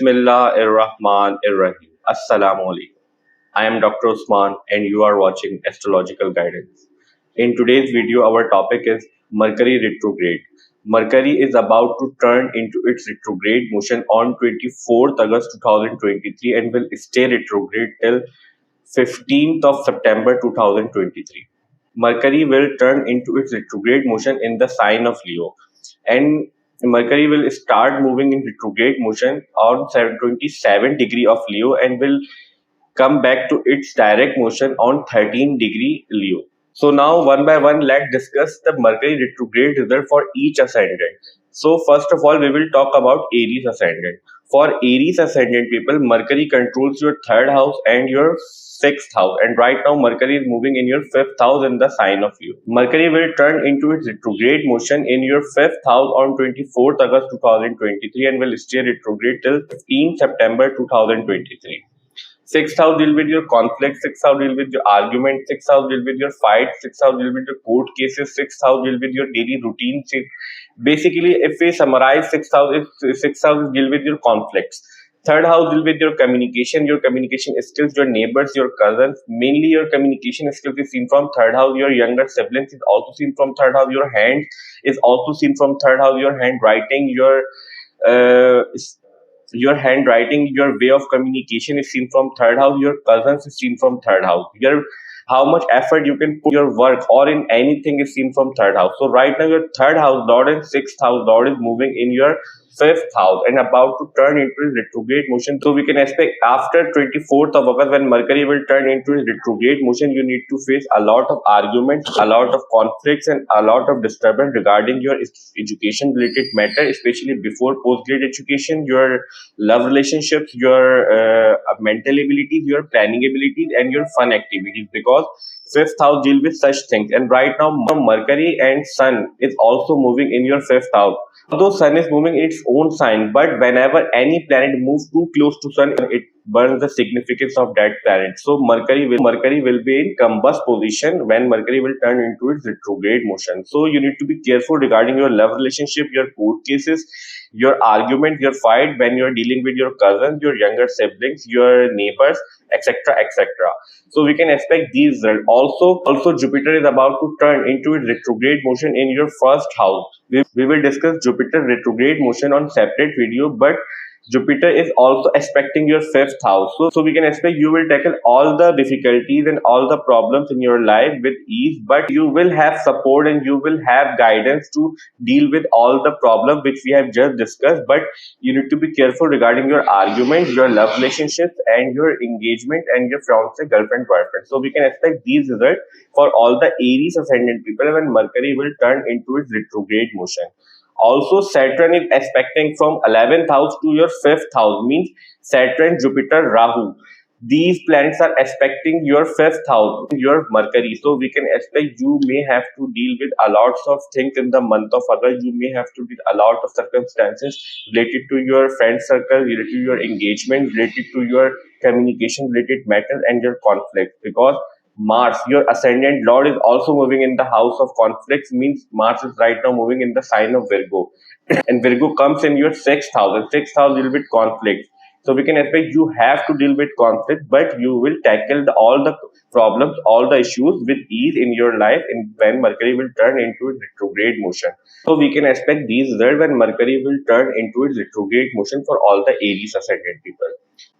Bismillahirrahmanirrahim. Assalamu alaikum. I am Dr. Usman and you are watching Astrological Guidance. In today's video, our topic is Mercury Retrograde. Mercury is about to turn into its retrograde motion on 24th August 2023 and will stay retrograde till 15th of September 2023. Mercury will turn into its retrograde motion in the sign of Leo, and Mercury will start moving in retrograde motion on 27 degree of Leo and will come back to its direct motion on 13 degree Leo. So now one by one, let's discuss the Mercury retrograde result for each ascendant. So first of all, we will talk about Aries ascendant. For Aries ascendant people, Mercury controls your third house and your sixth house, and right now Mercury is moving in your fifth house in the sign of Leo. Mercury will turn into its retrograde motion in your fifth house on 24th August 2023 and will stay retrograde till 15 September 2023. Sixth house deal with your conflict, sixth house deal with your argument, sixth house deal with your fight, sixth house deal with your court cases, sixth house deal with your daily routine. Basically, if we summarize, sixth house deal with your conflicts. Third house deal with your communication skills, your neighbors, your cousins. Mainly your communication skills is seen from third house. Your younger siblings is also seen from third house. Your hands is also seen from third house. Your handwriting, your handwriting, your way of communication is seen from third house. Your cousins is seen from third house. Your how much effort you can put your work or in anything is seen from third house. So right now your third house lord and sixth house lord is moving in your fifth house and about to turn into his retrograde motion. So we can expect after 24th of August, when Mercury will turn into his retrograde motion, you need to face a lot of arguments, a lot of conflicts, and a lot of disturbance regarding your education related matter, especially before post-grade education, your love relationships, your mental abilities, your planning abilities, and your fun activities, because fifth house deal with such things. And right now Mercury and Sun is also moving in your fifth house. Although Sun is moving in its own sign, but whenever any planet moves too close to Sun, it burns the significance of that planet. So Mercury will be in combust position when Mercury will turn into its retrograde motion. So you need to be careful regarding your love relationship, your court cases, your argument, your fight when you're dealing with your cousins, your younger siblings, your neighbors, etc., etc. So we can expect these results. Also Jupiter is about to turn into its retrograde motion in your first house. We will discuss Jupiter retrograde motion on separate video, but Jupiter is also aspecting your fifth house. So we can expect you will tackle all the difficulties and all the problems in your life with ease, but you will have support and you will have guidance to deal with all the problems which we have just discussed. But you need to be careful regarding your arguments, your love relationships, and your engagement and your fiance, girlfriend, boyfriend. So we can expect these results for all the Aries ascendant people when Mercury will turn into its retrograde motion. Also, Saturn is aspecting from 11th house to your 5th house, means Saturn, Jupiter, Rahu. These planets are aspecting your 5th house, your Mercury. So we can expect you may have to deal with a lot of things in the month of August. You may have to deal with a lot of circumstances related to your friend circle, related to your engagement, related to your communication related matters and your conflicts, because Mars, your ascendant lord, is also moving in the house of conflicts, means Mars is right now moving in the sign of Virgo. And Virgo comes in your sixth house, and sixth house deal with conflict. So we can expect you have to deal with conflict, but you will tackle all the problems, all the issues with ease in your life when Mercury will turn into its retrograde motion. So we can expect these results when Mercury will turn into its retrograde motion for all the Aries ascendant people.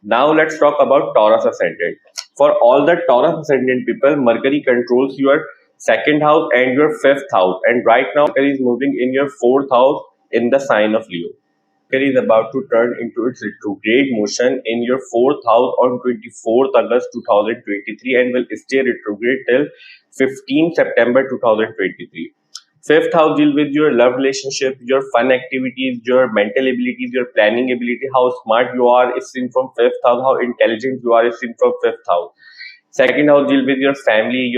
Now let's talk about Taurus ascendant. For all the Taurus ascendant people, Mercury controls your second house and your fifth house. And right now, Mercury is moving in your fourth house in the sign of Leo. Mercury is about to turn into its retrograde motion in your fourth house on 24th August 2023 and will stay retrograde till 15 September 2023. Fifth house deal with your love relationship, your fun activities, your mental abilities, your planning ability, how smart you are is seen from fifth house, how intelligent you are is seen from fifth house. Second house deal with your family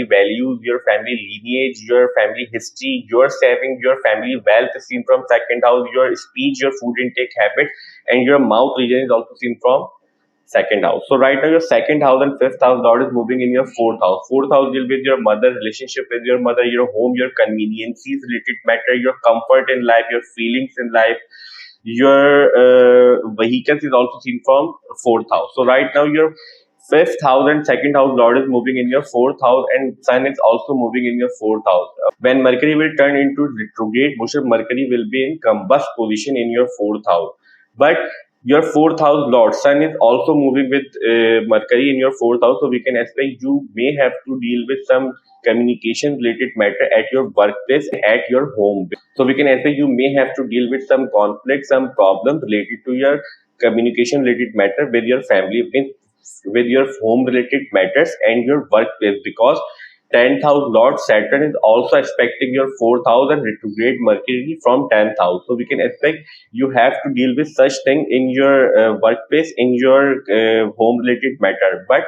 values, your family lineage, your family history, your saving, your family wealth is seen from second house, your speech, your food intake habit, and your mouth region is also seen from second house. So right now your second house and fifth house lord is moving in your fourth house. Fourth house deal with your mother, relationship with your mother, your home, your conveniences related matter, your comfort in life, your feelings in life, your vehicles is also seen from fourth house. So right now your fifth house and second house lord is moving in your fourth house, and sun is also moving in your fourth house. When Mercury will turn into retrograde motion, Mercury will be in combust position in your fourth house. But your fourth house lord sun is also moving with Mercury in your fourth house, so we can expect you may have to deal with some communication related matter at your workplace, at your home. So we can expect you may have to deal with some conflict, some problems related to your communication related matter with your family, with your home related matters and your workplace, because 10th house Lord Saturn is also expecting your 4th house and retrograde Mercury from 10th house. So we can expect you have to deal with such thing in your workplace, in your home related matter. But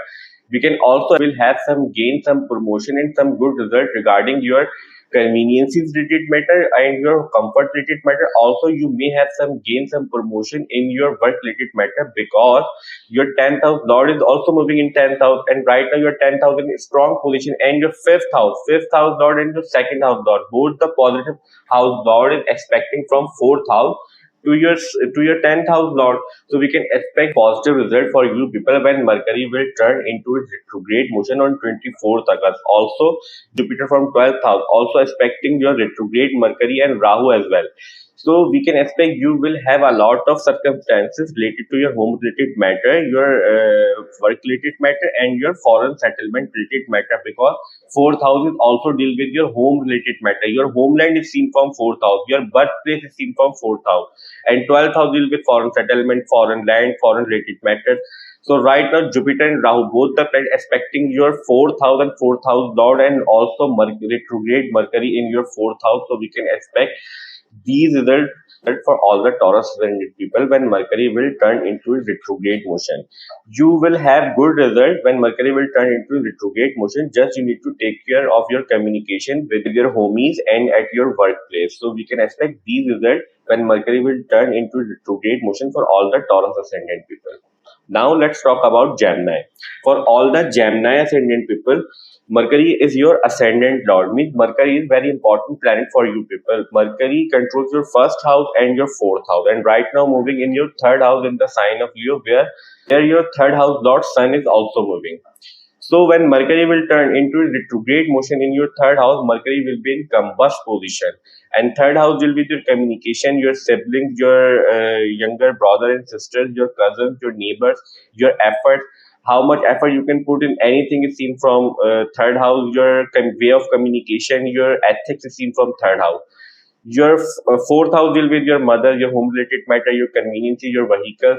we can also will have some gain, some promotion and some good result regarding your conveniences related matter and your comfort related matter. Also, you may have some gain, some promotion in your work related matter, because your 10th house Lord is also moving in 10th house, and right now your 10th house in a strong position, and your fifth house Lord and your second house Lord, both the positive house Lord is expecting from fourth house to your 10th house Lord. So we can expect positive result for you people when Mercury will turn into its retrograde motion on 24th August. Also, Jupiter from 12th house also expecting your retrograde Mercury and Rahu as well. So we can expect you will have a lot of circumstances related to your home related matter, your work related matter, and your foreign settlement related matter, because fourth house is also deal with your home related matter. Your homeland is seen from fourth house. Your birthplace is seen from fourth house, and 12th house deal with foreign settlement, foreign land, foreign related matters. So right now, Jupiter and Rahu, both the planets expecting your fourth house and fourth house Lord, and also retrograde Mercury in your fourth house. So we can expect these results for all the Taurus ascendant people when Mercury will turn into its retrograde motion. You will have good result when Mercury will turn into retrograde motion. Just you need to take care of your communication with your homies and at your workplace. So we can expect these results when Mercury will turn into retrograde motion for all the Taurus ascendant people. Now let's talk about Gemini. For all the Gemini ascendant people, Mercury is your ascendant lord. Means Mercury is very important planet for you people. Mercury controls your first house and your fourth house, and right now moving in your third house in the sign of Leo, where your third house lord Sun is also moving. So when Mercury will turn into retrograde motion in your third house, Mercury will be in combust position. And third house will be your communication, your siblings, your younger brother and sisters, your cousins, your neighbors, your effort. How much effort you can put in anything is seen from third house. Your way of communication, your ethics is seen from third house. Your fourth house deal with your mother, your home related matter, your convenience, your vehicle,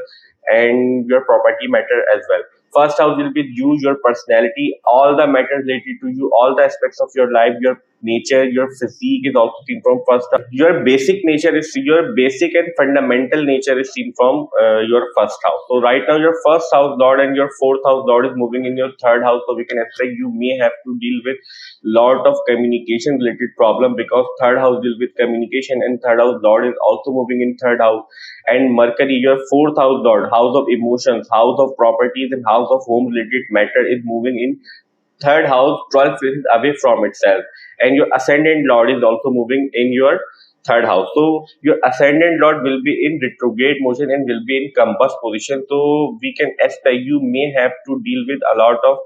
and your property matter as well. First house will be you, your personality, all the matters related to you, all the aspects of your life, your nature, your physique is also seen from first house. Your basic nature is your basic and fundamental nature is seen from your first house. So right now your first house Lord and your fourth house Lord is moving in your third house. So we can expect you may have to deal with lot of communication related problem, because third house deal with communication, and third house Lord is also moving in third house. And Mercury, your fourth house Lord, house of emotions, house of properties, and house of home related matter is moving in third house 12 places away from itself, and your ascendant Lord is also moving in your third house. So your ascendant Lord will be in retrograde motion and will be in combust position. So we can expect you may have to deal with a lot of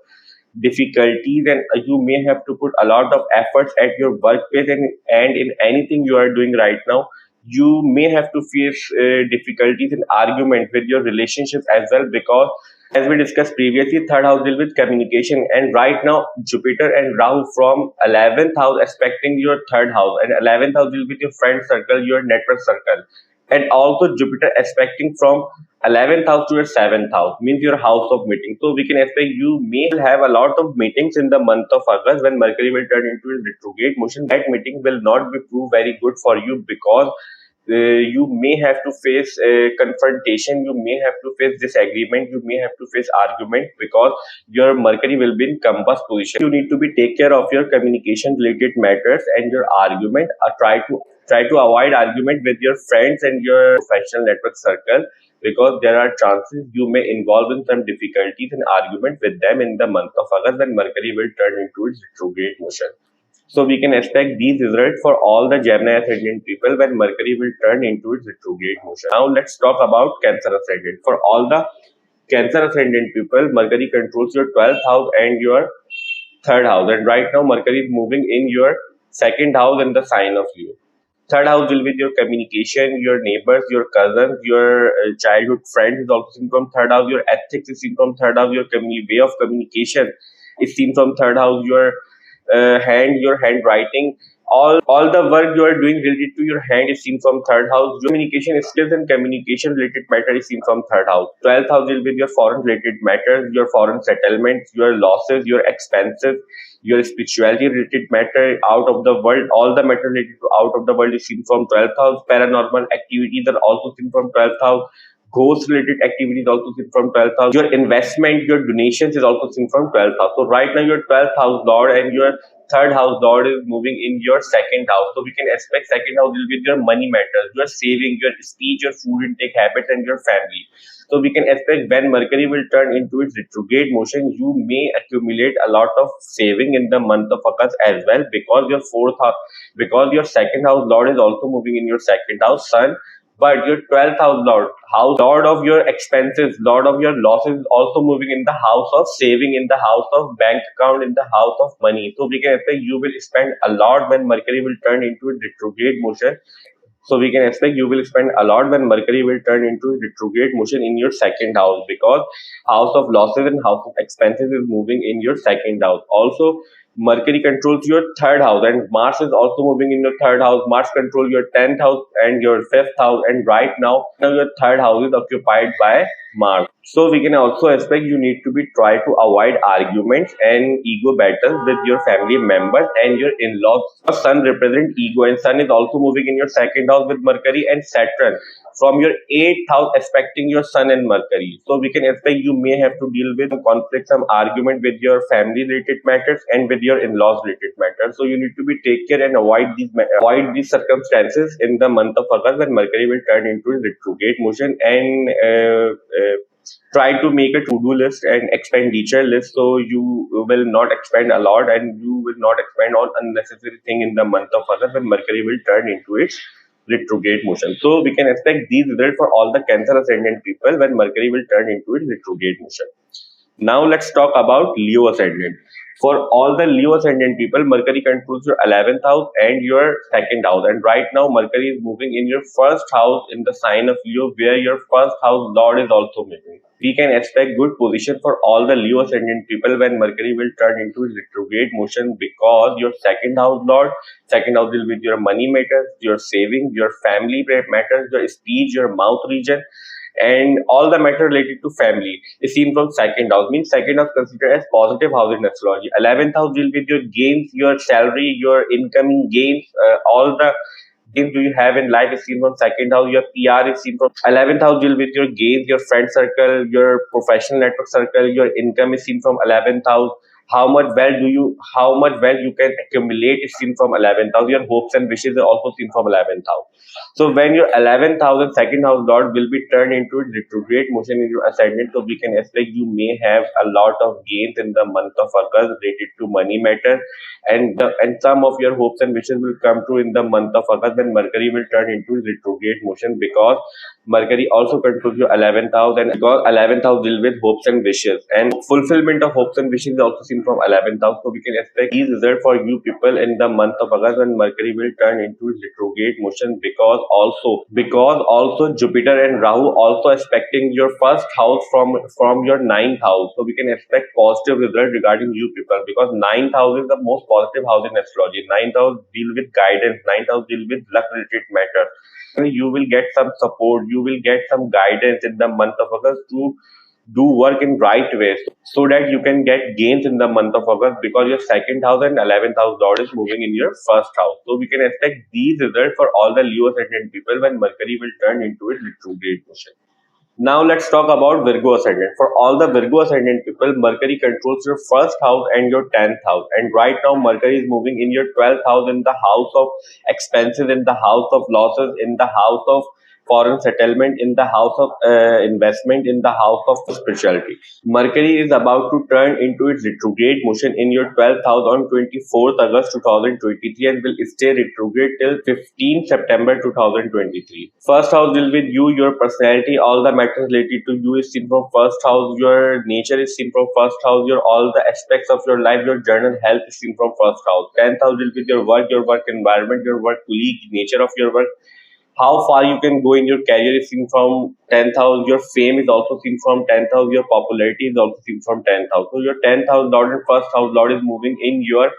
difficulties, and you may have to put a lot of efforts at your workplace, and in anything you are doing right now. You may have to face difficulties in argument with your relationships as well, because as we discussed previously, third house deal with communication, and right now Jupiter and Rahu from 11th house expecting your third house, and 11th house deal with your friend circle, your network circle, and also Jupiter expecting from 11th house to your 7th house, means your house of meeting. So we can expect you may have a lot of meetings in the month of August when Mercury will turn into a retrograde motion. That meeting will not be proved very good for you, because you may have to face confrontation, you may have to face disagreement, you may have to face argument, because your Mercury will be in combust position. You need to be take care of your communication related matters and your argument. Try to avoid argument with your friends and your professional network circle, because there are chances you may involve in some difficulties and argument with them in the month of August when Mercury will turn into its retrograde motion. So we can expect these results for all the Gemini ascendant people when Mercury will turn into its retrograde motion. Now let's talk about Cancer ascendant. For all the Cancer ascendant people, Mercury controls your 12th house and your third house. And right now, Mercury is moving in your second house in the sign of Leo. Third house will be your communication, your neighbors, your cousins, your childhood friends is also seen from third house. Your ethics is seen from third house. Your way of communication is seen from third house. Your handwriting, all the work you are doing related to your hand is seen from third house. Your communication skills and communication related matter is seen from third house. 12th house will be your foreign related matters, your foreign settlements, your losses, your expenses, your spirituality related matter out of the world. All the matter related to out of the world is seen from 12th house. Paranormal activities are also seen from 12th house. Ghost related activities also seen from 12th house. Your investment, your donations is also seen from 12th house. So right now your 12th house lord and your third house lord is moving in your second house. So we can expect second house will be your money matters, your saving, your speech, your food intake habits, and your family. So we can expect when Mercury will turn into its retrograde motion, you may accumulate a lot of saving in the month of August as well, because your fourth house, because your second house lord is also moving in your second house, sun. But your 12th lord of your expenses, lord of your losses, is also moving in the house of saving, in the house of bank account, in the house of money. So we can expect you will spend a lot when Mercury will turn into a retrograde motion. So we can expect you will spend a lot when Mercury will turn into retrograde motion in your second house, because house of losses and house of expenses is moving in your second house. Also, Mercury controls your third house and Mars is also moving in your third house. Mars controls your 10th house and your fifth house, and right now your third house is occupied by Mars. So we can also expect you need to be try to avoid arguments and ego battles with your family members and your in-laws. Sun represents ego, and Sun is also moving in your second house with Mercury and Saturn from your eighth house aspecting your Sun and Mercury. So we can expect you may have to deal with some conflict, some argument with your family related matters and with your in-laws related matters. So you need to be take care and avoid these circumstances in the month of August when Mercury will turn into a retrograde motion, and try to make a to-do list and expenditure list, so you will not expend a lot and you will not expend on unnecessary thing in the month of August when Mercury will turn into its retrograde motion. So we can expect these results for all the Cancer ascendant people when Mercury will turn into its retrograde motion. Now let's talk about Leo ascendant. For all the Leo ascendant people, Mercury controls your 11th house and your second house. And right now, Mercury is moving in your first house in the sign of Leo, where your first house lord is also moving. We can expect good position for all the Leo ascendant people when Mercury will turn into its retrograde motion, because your second house will be your money matters, your saving, your family matters, your speech, your mouth region, and all the matter related to family is seen from second house. Means second house considered as positive house in astrology. 11th house will be your gains, your salary, your incoming gains, all the gains do you have in life is seen from second house. Your PR is seen from 11th house will be your gains, your friend circle, your professional network circle, your income is seen from 11th house. How much wealth you can accumulate is seen from 11th house. Your hopes and wishes are also seen from 11th house. So when your 11th house and second house lord will be turned into a retrograde motion in your ascendant, so we can expect you may have a lot of gains in the month of August related to money matter, and some of your hopes and wishes will come true in the month of August when Mercury will turn into retrograde motion, because Mercury also controls your 11th house, and because 11th house deal with hopes and wishes, and fulfillment of hopes and wishes is also seen from 11th house. So we can expect these results for you people in the month of August when Mercury will turn into retrograde motion, because also Jupiter and Rahu also expecting your first house from your ninth house. So we can expect positive results regarding you people, because ninth house is the most positive house in astrology. Ninth house deal with guidance, ninth house deal with luck related matter. You will get some support, you will get some guidance in the month of August to do work in right way, so that you can get gains in the month of August, because your second house and 11th house lord is moving in your first house. So we can expect these results for all the Leo ascendant people when Mercury will turn into its retrograde motion. Now let's talk about Virgo ascendant. For all the Virgo ascendant people, Mercury controls your first house and your 10th house. And right now, Mercury is moving in your 12th house, in the house of expenses, in the house of losses, in the house of foreign settlement, in the house of investment, in the house of spirituality. Mercury is about to turn into its retrograde motion in your 12th house on 24th August 2023 and will stay retrograde till 15th September 2023. First house will with you, your personality, all the matters related to you is seen from first house, your nature is seen from first house, your all the aspects of your life, your general health is seen from first house. 10th house will with your work environment, your work colleague, nature of your work, how far you can go in your career is seen from 10th house. Your fame is also seen from 10th house. Your popularity is also seen from 10th house. So your 10th house Lord and first house Lord is moving in your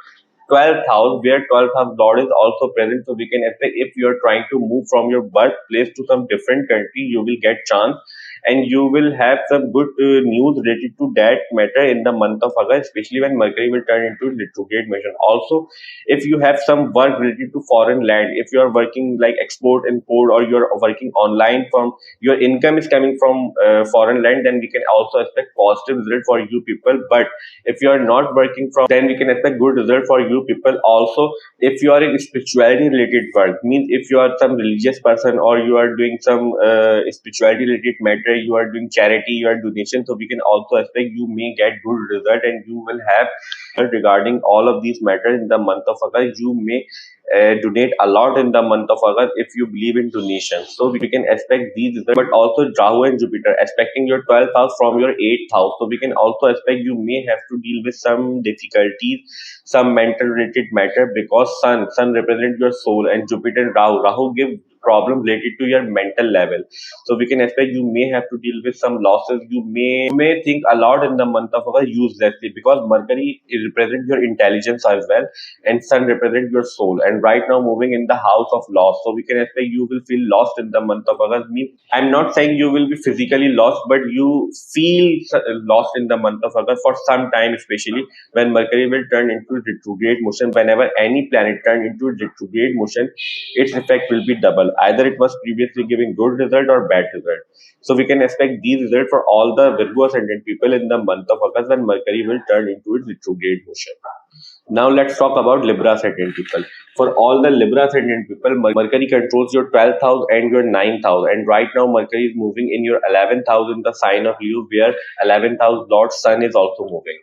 12th house, where 12th house Lord is also present. So we can expect if you are trying to move from your birthplace to some different country, you will get chance and you will have some good news related to that matter in the month of August, especially when Mercury will turn into retrograde motion. Also, if you have some work related to foreign land, if you are working like export import or you are working online from your income is coming from foreign land, then we can also expect positive result for you people. But if you are not working from, then we can expect good result for you people. Also, if you are in spirituality related work, means if you are some religious person or you are doing some spirituality related matter, you are doing charity, you are donation, so we can also expect you may get good result and you will have regarding all of these matters in the month of August. You may donate a lot in the month of August if you believe in donations. So we can expect these results, but also Rahu and Jupiter expecting your 12th house from your 8th house. So we can also expect you may have to deal with some difficulties, some mental related matter, because Sun represents your soul and Jupiter and Rahu give problem related to your mental level. So we can expect you may have to deal with some losses. You may think a lot in the month of August uselessly, because Mercury represents your intelligence as well and Sun represents your soul. And right now moving in the house of loss. So we can expect you will feel lost in the month of August. I'm not saying you will be physically lost, but you feel lost in the month of August for some time, especially when Mercury will turn into retrograde motion. Whenever any planet turn into retrograde motion, its effect will be double. Either it was previously giving good result or bad result. So we can expect these results for all the Virgo ascendant people in the month of August when Mercury will turn into its retrograde motion. Now let's talk about Libra ascendant people. For all the Libra ascendant people, Mercury controls your 12th house and your 9th house. And right now Mercury is moving in your 11th house in the sign of Leo, where 11th house Lord Sun is also moving.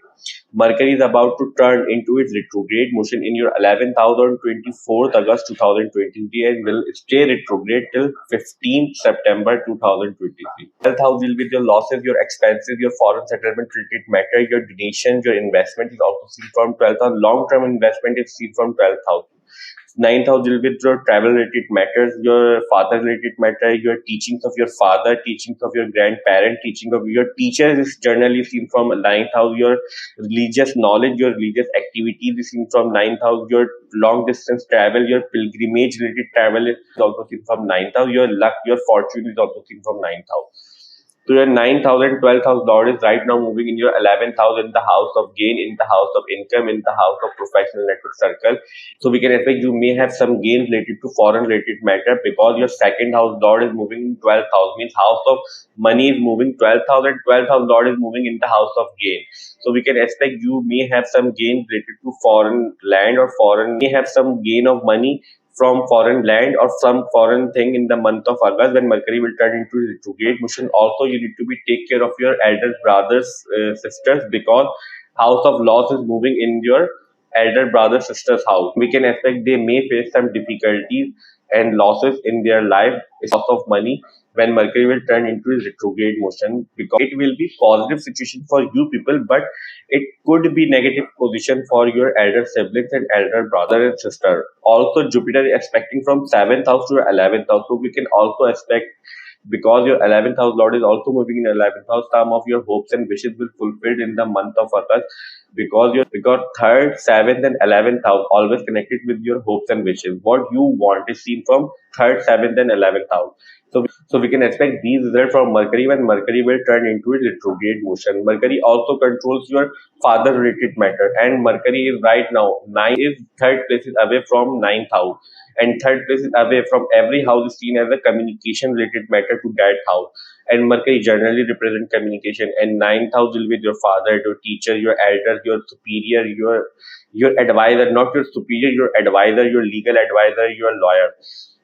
Mercury is about to turn into its retrograde motion in your 11th house on 24th August 2023 and will stay retrograde till 15th September 2023. 12th house will be your losses, your expenses, your foreign settlement related matter, your donations, your investment is also seen from 12th house. Long-term investment is seen from 12th house. 9th house will be your travel related matters, your father related matter, your teachings of your father, teachings of your grandparent, teaching of your teachers is generally seen from 9th house. Your religious knowledge, your religious activities is seen from 9th house. Your long distance travel, your pilgrimage related travel is also seen from 9th house. Your luck, your fortune is also seen from 9th house. So your 9th house and 12th house Lord is right now moving in your 11th house, in the house of gain, in the house of income, in the house of professional network circle. So we can expect you may have some gains related to foreign related matter, because your second house Lord is moving in 12th house, means house of money is moving 12th house and 12th house Lord is moving in the house of gain. So we can expect you may have some gain related to foreign land or may have some gain of money from foreign land or some foreign thing in the month of August when Mercury will turn into retrograde motion. Also, you need to take care of your elder brothers, sisters, because house of loss is moving in your elder brother sister's house. We can expect they may face some difficulties and losses in their life, loss of money when Mercury will turn into retrograde motion, because it will be positive situation for you people, but it could be negative position for your elder siblings and elder brother and sister. Also, Jupiter is expecting from 7th house to 11th house, so we can also expect, because your 11th house Lord is also moving in 11th house, some of your hopes and wishes will fulfilled in the month of August, because your 3rd, 7th and 11th house always connected with your hopes and wishes. What you want is seen from 3rd, 7th and 11th house. So we can expect these results from Mercury when Mercury will turn into a retrograde motion. Mercury also controls your father related matter, and Mercury is right now 3rd place is away from 9th house, and 3rd place is away from every house is seen as a communication related matter to that house. And Mercury generally represents communication, and 9th house will be your father, your teacher, your elder, your superior, your advisor, not your superior, your advisor, your legal advisor, your lawyer.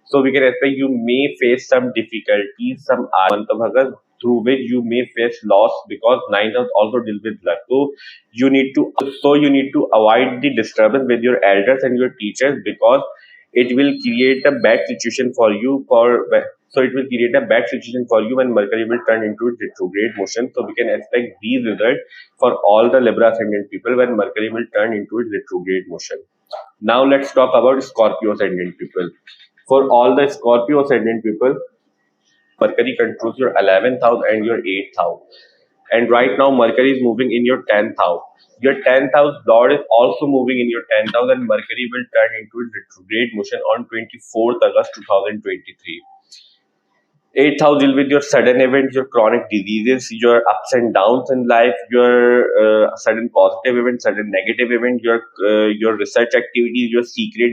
So we can expect you may face some difficulties, some month of August, through which you may face loss because ninth house also deals with luck. You need to avoid the disturbance with your elders and your teachers because it will create a bad situation for you it will create a bad situation for you when Mercury will turn into its retrograde motion. So we can expect these results for all the Libra ascendant people when Mercury will turn into its retrograde motion. Now let's talk about Scorpio ascendant people. For all the Scorpio ascendant people, Mercury controls your 11th house and your 8th house. And right now, Mercury is moving in your 10th house. Your 10th house Lord is also moving in your 10th house, and Mercury will turn into its retrograde motion on 24th August 2023. Eighth house deal with your sudden events, your chronic diseases, your ups and downs in life, your sudden positive event, sudden negative event, your research activities, your secret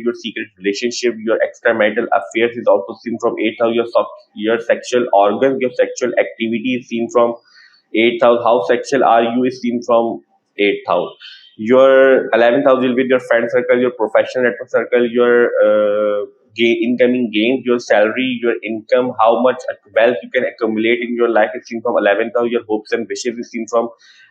relationship, your extramarital affairs is also seen from eighth house. Your sexual organs, your sexual activity is seen from eighth house. How sexual are you is seen from eighth house. Your 11th house will be your friend circle, your professional network circle, your incoming gains, your salary, your income, how much wealth you can accumulate in your life is seen from 11th house. Your hopes and wishes is seen from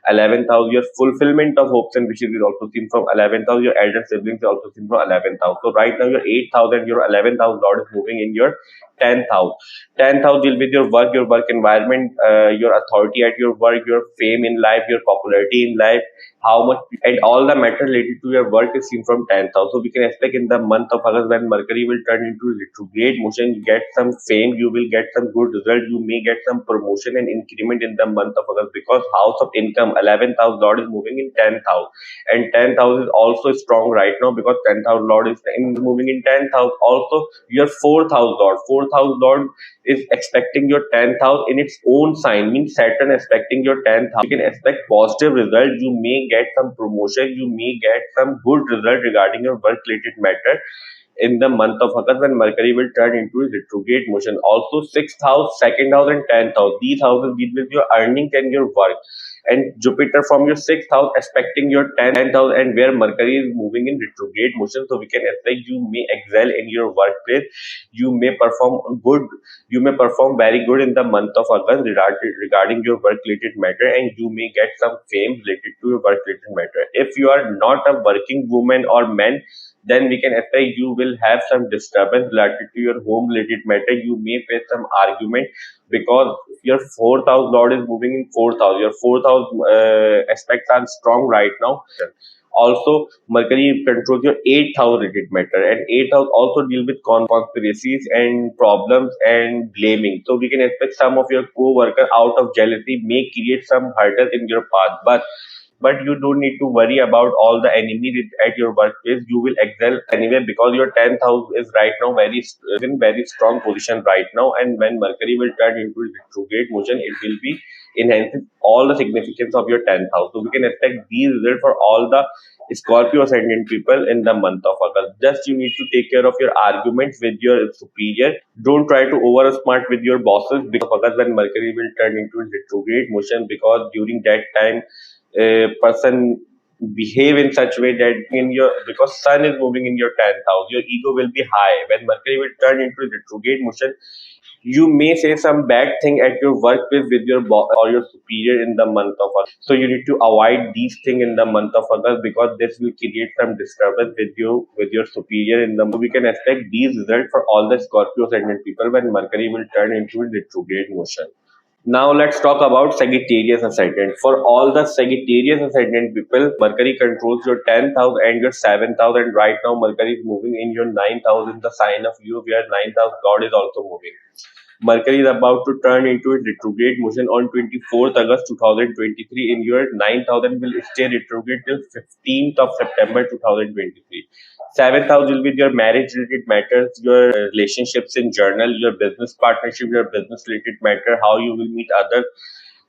11th house. Your fulfillment of hopes and wishes is also seen from 11th house. Your elder siblings is also seen from 11th house. So right now your 8th house and your 11th house Lord is moving in your 10th house. 10th house deal with your work environment, your authority at your work, your fame in life, your popularity in life, how much, and all the matter related to your work is seen from 10th house. So we can expect in the month of August when Mercury will turn into retrograde motion, you get some fame, you will get some good result, you may get some promotion and increment in the month of August because house of income, 11th house Lord is moving in 10th house, and 10th house is also strong right now because 10th house Lord is moving in 10th house. Also, your 4th house Lord is expecting your 10th house in its own sign, means Saturn expecting your 10th house. You can expect positive result, you may get some promotion, you may get some good result regarding your work related matter in the month of August when Mercury will turn into a retrograde motion. Also, 6th house, 2nd house, and 10th house. These houses deal with your earnings and your work. And Jupiter from your 6th house expecting your 10th house, and where Mercury is moving in retrograde motion. So we can expect you may excel in your workplace. You may perform good. You may perform very good in the month of August regarding your work related matter, and you may get some fame related to your work related matter. If you are not a working woman or man, then we can expect you will have some disturbance related to your home related matter. You may face some argument because your 4th house Lord is moving in 4th house. Your 4th house aspects are strong right now. Also, Mercury controls your 8th house related matter, and 8th house also deal with conspiracies and problems and blaming. So we can expect some of your co-worker out of jealousy may create some hurdles in your path, but you don't need to worry about all the enemies at your workplace. You will excel anyway because your 10th house is right now in very strong position right now, and when Mercury will turn into retrograde motion, it will be enhancing all the significance of your 10th house. So we can expect these results for all the Scorpio ascendant people in the month of August. Just you need to take care of your arguments with your superior. Don't try to over smart with your bosses because of August when Mercury will turn into retrograde motion, because during that time a person behave in such way that because sun is moving in your 10th house, your ego will be high. When Mercury will turn into retrograde motion, you may say some bad thing at your workplace with your boss or your superior in the month of August. So you need to avoid these things in the month of August because this will create some disturbance with your superior in the month. We can expect these results for all the Scorpio ascendant people when Mercury will turn into retrograde motion. Now let's talk about Sagittarius ascendant. For all the Sagittarius ascendant people, Mercury controls your 10th house and your 7th house, and right now Mercury is moving in your 9th house in the sign of you, where 9th house God is also moving. Mercury is about to turn into its retrograde motion on 24th August 2023 in your 9th house and will stay retrograde till 15th of September 2023. 7th house will be your marriage related matters, your relationships in journal, your business partnership, your business related matter, how you will meet others,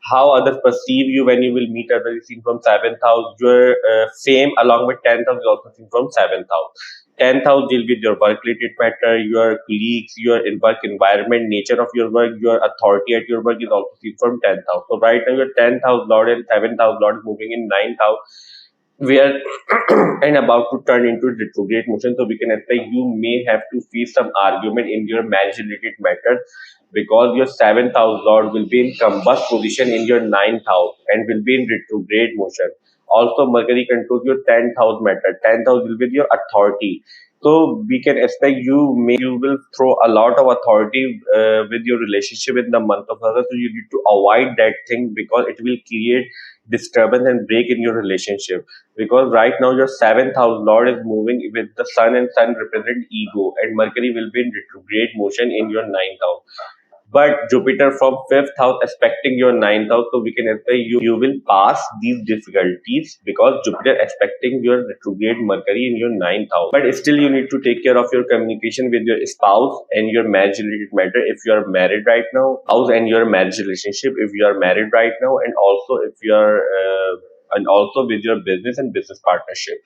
how others perceive you when you will meet others is seen from 7th house. Your fame along with 10th house is also seen from 7th house. 10th house deal with your work related matter, your colleagues, your work environment, nature of your work, your authority at your work is also seen from 10th house. So right now your 10th house Lord and 7th house Lord is moving in 9th house. we are and about to turn into retrograde motion, so we can expect you may have to face some argument in your marriage related matters, because your seventh house lord will be in combust position in your ninth house and will be in retrograde motion. Also Mercury controls your 10th house matter. 10th house will be your authority. So we can expect you will throw a lot of authority with your relationship in the month of August. So you need to avoid that thing, because it will create disturbance and break in your relationship. Because right now your seventh house lord is moving with the sun, and sun represent ego, and Mercury will be in retrograde motion in your ninth house. But Jupiter from fifth house aspecting your ninth house, so we can say you will pass these difficulties, because Jupiter aspecting your retrograde Mercury in your ninth house. But still, you need to take care of your communication with your spouse and your marriage related matter if you are married right now, house and your marriage relationship if you are married right now, and also if you are and also with your business and business partnership.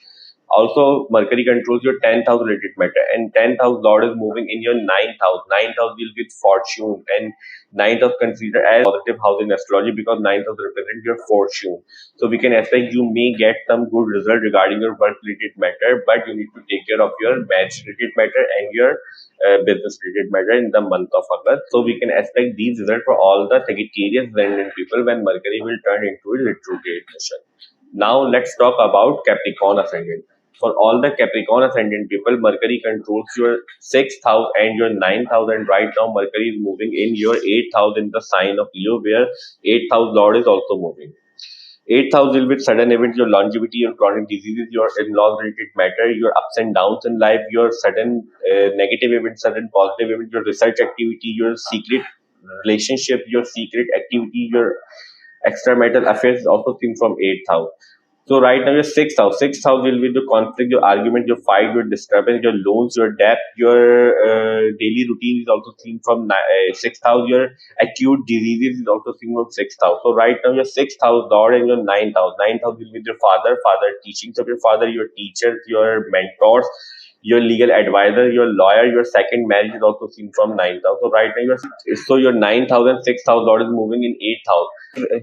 Also, Mercury controls your 10th house related matter, and 10th house Lord is moving in your ninth house. Ninth house deals with fortune, and ninth house considered as positive house in astrology, because ninth house represents your fortune. So we can expect you may get some good result regarding your work related matter, but you need to take care of your marriage related matter and your business related matter in the month of August. So we can expect these results for all the Sagittarius Ascendant people when Mercury will turn into a retrograde motion. Now let's talk about Capricorn Ascendant. For all the Capricorn Ascendant people, Mercury controls your sixth house and your ninth house, and right now Mercury is moving in your eighth house in the sign of Leo, where eighth house Lord is also moving. Eighth house deal with sudden events, your longevity, your chronic diseases, your in-laws related matter, your ups and downs in life, your sudden negative events, sudden positive events, your research activity, your secret relationship, your secret activity, your extramarital affairs is also seen from eighth house. So right now your sixth house. Sixth house will be the conflict, your argument, your fight, your disturbance, your loans, your debt, your daily routine is also seen from sixth house. Your acute diseases is also seen from sixth house. So right now your sixth house Lord and your ninth house. Ninth house will be your father, father teachings of your father, your teachers, your mentors, your legal advisor, your lawyer, your second marriage is also seen from ninth house. So right now your ninth house and sixth house Lord is moving in eighth house.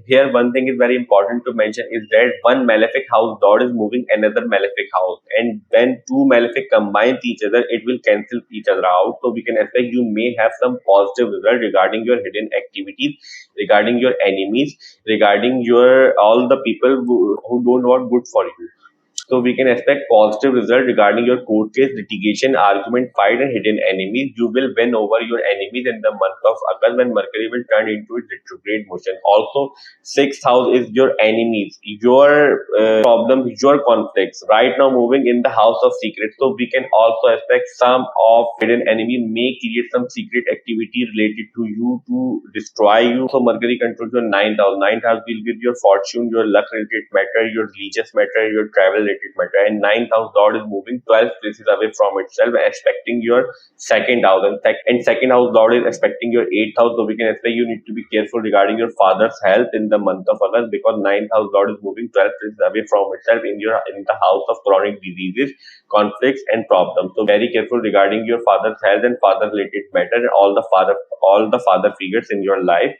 Here one thing is very important to mention is that one malefic house Lord is moving another malefic house, and when two malefic combine each other, it will cancel each other out. So we can expect you may have some positive result regarding your hidden activities, regarding your enemies, regarding your all the people who don't want good for you. So we can expect positive result regarding your court case, litigation, argument, fight, and hidden enemies. You will win over your enemies in the month of August when Mercury will turn into its retrograde motion. Also, sixth house is your enemies, your problems, your conflicts. Right now, moving in the house of secrets. So we can also expect some of hidden enemy may create some secret activity related to you to destroy you. So Mercury controls your ninth house. Ninth house deal with your fortune, your luck related matter, your religious matter, your travel related matter. And ninth house Lord is moving 12 places away from itself, expecting your second house. And second house Lord is expecting your eighth house. So we can expect you need to be careful regarding your father's health in the month of August, because ninth house Lord is moving 12 places away from itself in the house of chronic diseases, conflicts, and problems. So very careful regarding your father's health and father related matter, and all the father figures in your life.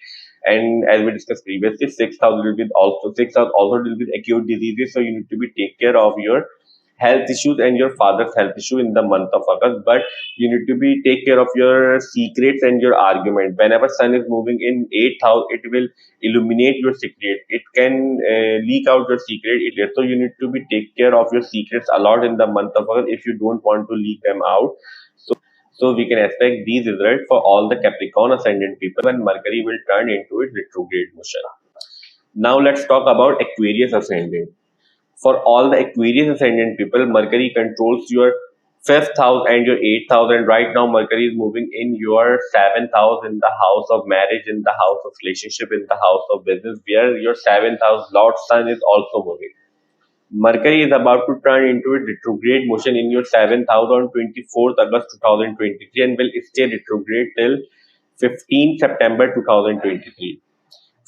And as we discussed previously, sixth house also deal with acute diseases. So you need to be take care of your health issues and your father's health issue in the month of August. But you need to be take care of your secrets and your argument. Whenever sun is moving in eighth house, it will illuminate your secret. It can leak out your secret. So you need to be take care of your secrets a lot in the month of August if you don't want to leak them out. So we can expect these results for all the Capricorn ascendant people when Mercury will turn into its retrograde motion. Now let's talk about Aquarius ascendant. For all the Aquarius ascendant people, Mercury controls your fifth house and your eighth house, and right now Mercury is moving in your seventh house, in the house of marriage, in the house of relationship, in the house of business, where your seventh house Lord Sun is also moving. Mercury is about to turn into a retrograde motion in your seventh house on 24th August 2023 and will stay retrograde till 15th September 2023.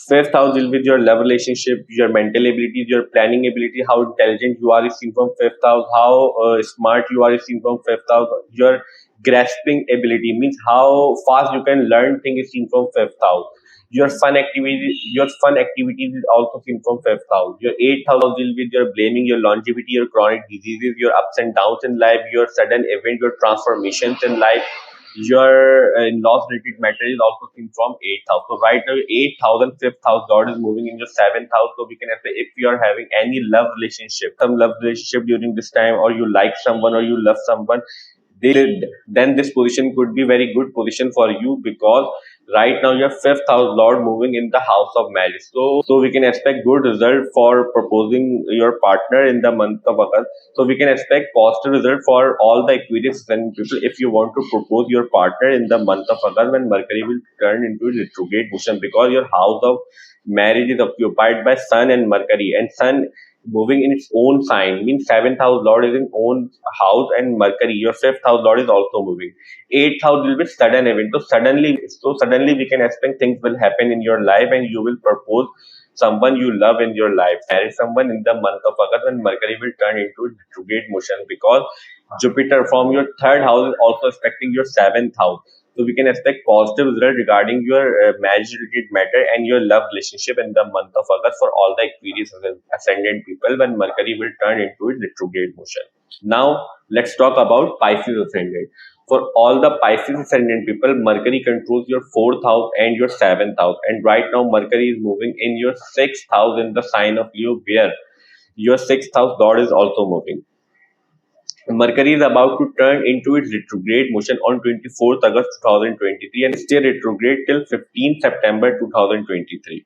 Fifth house deal with your love relationship, your mental abilities, your planning ability, how intelligent you are is seen from fifth house, how smart you are is seen from fifth house, your grasping ability means how fast you can learn things is seen from fifth house. Your fun activities is also seen from fifth house. Your eighth house deal with your blaming, your longevity, your chronic diseases, your ups and downs in life, your sudden event, your transformations in life. Your loss related matter is also seen from eighth house. So right now, eighth house and fifth house God is moving in your seventh house. So we can say if you are having any love relationship, some love relationship during this time, or you like someone or you love someone, then this position could be very good position for you, because right now your fifth house lord moving in the house of marriage. So we can expect good result for proposing your partner in the month of August. So we can expect positive result for all the Aquarius and people if you want to propose your partner in the month of August, when Mercury will turn into a retrograde motion, because your house of marriage is occupied by Sun and Mercury, and Sun moving in its own sign means seventh house lord is in own house, and Mercury, your fifth house lord, is also moving. Eighth house will be sudden event. So suddenly we can expect things will happen in your life, and you will propose someone you love in your life, marry someone in the month of August, when Mercury will turn into retrograde motion, because Jupiter from your third house is also affecting your seventh house. So we can expect positive result regarding your marriage related matter and your love relationship in the month of August for all the Aquarius ascendant people, when Mercury will turn into its retrograde motion. Now let's talk about Pisces ascendant. For all the Pisces ascendant people, Mercury controls your fourth house and your seventh house, and right now Mercury is moving in your sixth house in the sign of Leo, where your sixth house lord is also moving. Mercury is about to turn into its retrograde motion on 24th August 2023 and stay retrograde till 15th September 2023.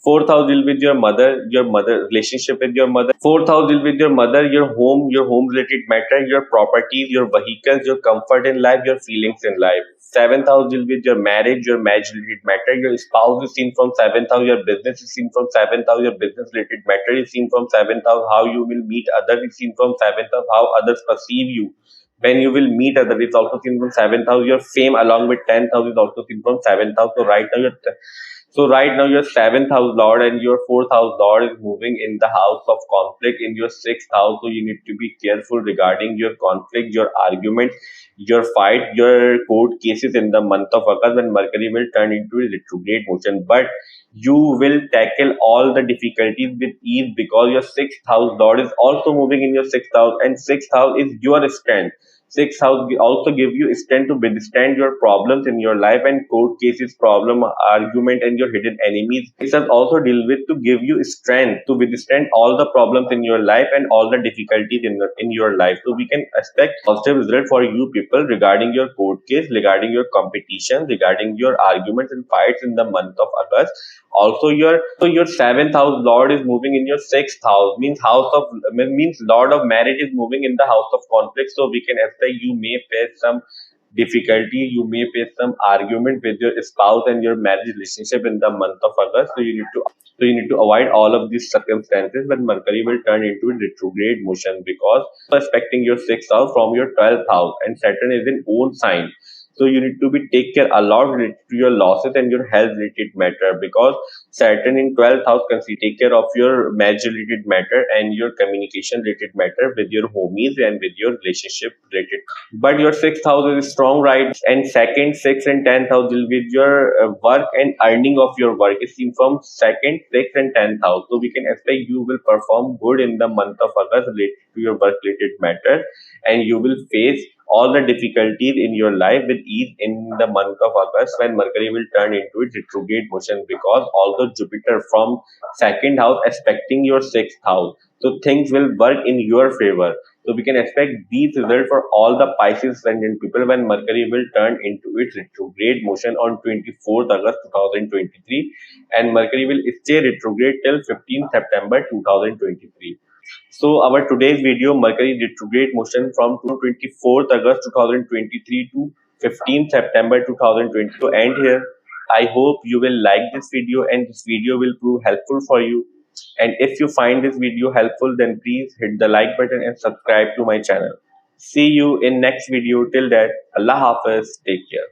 Fourth house deal with your mother relationship with your mother. Fourth house deal with your home related matter, your properties, your vehicles, your comfort in life, your feelings in life. Seventh house deal with your marriage related matter. Your spouse is seen from seventh house. Your business is seen from seventh house. Your business related matter is seen from seventh house. How you will meet others is seen from seventh house. How others perceive you when you will meet others is also seen from seventh house. Your fame along with tenth house is also seen from seventh house. So right now, your seventh house lord and your fourth house lord is moving in the house of conflict in your sixth house. So you need to be careful regarding your conflict, your argument, your fight, your court cases in the month of August, when Mercury will turn into a retrograde motion. But you will tackle all the difficulties with ease, because your sixth house lord is also moving in your sixth house, and sixth house is your strength. Sixth house also give you strength to withstand your problems in your life and court cases, problem, argument, and your hidden enemies. Sixth house also deal with to give you strength to withstand all the problems in your life and all the difficulties in your life. So we can expect positive result for you people regarding your court case, regarding your competition, regarding your arguments and fights in the month of August. Also, your seventh house lord is moving in your sixth house, means lord of marriage is moving in the house of conflict. So we can expect you may face some difficulty, you may face some argument with your spouse and your marriage relationship in the month of August. So you need to avoid all of these circumstances when Mercury will turn into a retrograde motion, because expecting your sixth house from your 12th house, and Saturn is in own sign. So you need to be take care a lot related to your losses and your health related matter, because Saturn in 12th house can take care of your marriage related matter and your communication related matter with your homies and with your relationship related. But your sixth house is strong, right? And second, sixth, and 10th house will be your work and earning of your work is seen from second, sixth, and 10th house. So we can expect you will perform good in the month of August related to your work related matter, and you will face all the difficulties in your life with ease in the month of August, when Mercury will turn into its retrograde motion, because although Jupiter from second house aspecting your sixth house, so things will work in your favor. So we can expect these results for all the Pisces ascendant people when Mercury will turn into its retrograde motion on 24th August 2023, and Mercury will stay retrograde till 15th September 2023. So our today's video, Mercury retrograde motion from 24th August 2023 to 15th September 2020 to end here. I hope you will like this video and this video will prove helpful for you. And if you find this video helpful, then please hit the like button and subscribe to my channel. See you in next video. Till that, Allah Hafiz. Take care.